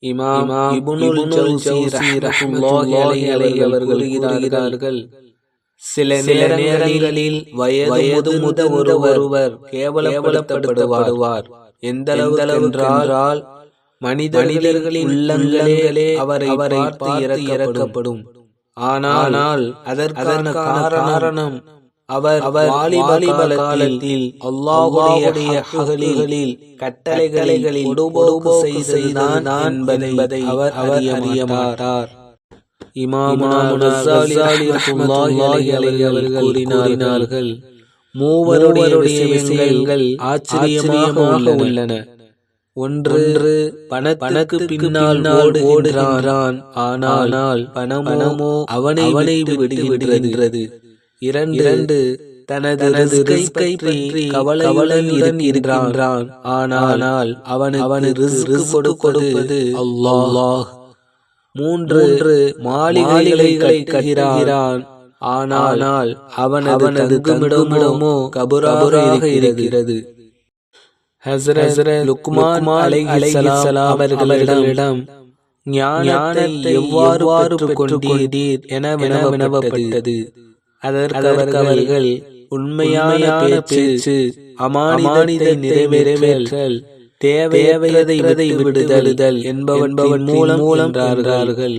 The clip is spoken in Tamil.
இமாம் இப்னுல் ஜௌஸி ரஹ்மத்துல்லாஹி அலைஹி அவர்கள் கூறுகிறார்கள், சில நேரங்களில் வயது முதிர்ந்த ஒருவர் கேவலப்படுத்தப்படுவார். எந்த அளவுக்கு என்றால் மனிதர்களின் உள்ளங்களே அவரை பார்த்து இறக்கப்படும். ஆனால் அதற்கான காரணம் அவர் வாலிப காலத்தில் அல்லாஹ்வுடைய ஹக்களில் கட்டளைகளில் பொடுபோக்கு செய்ததுதான் என்பதை அவர் அறிய மாட்டார். இமாம் கஸ்ஸாலி ரஹ்மத்துல்லாஹி அலைஹி அவர்கள் கூறினார்கள், மூவருடைய விஷயங்கள் ஆச்சரியமாக உள்ளன. ஒன்று, பணத்துக்கு பின்னால் ஓடுகின்றான், ஆனால் பணமோ அவனை விடுகின்றது. இரண்டு, தனது ரிஸ்கை பற்றி கவலையுடன் இருக்கின்றான், ஆனால் அவனுக்கு ரிஸ்க் கொடுப்பது அல்லாஹ். மூன்று, மாளிகைகளை கட்டுகிறான், ஆனால் அவனது தங்குமிடமோ கபராக இருக்கிறது. ஹஸ்ரத் லுக்மான் அலைஹிஸ்ஸலாம் அவர்களிடம் ஞானத்தை எவ்வாறு பெற்றுக்கொண்டீர் என வினவப்பட்டது. அதற்கு அவர்கள் உண்மையான பேச்சு, அமானிதத்தை நிறைவேற்றல், தேவையற்றதை விடுதல் என்பவற்றின் மூலம் என்றார்கள்.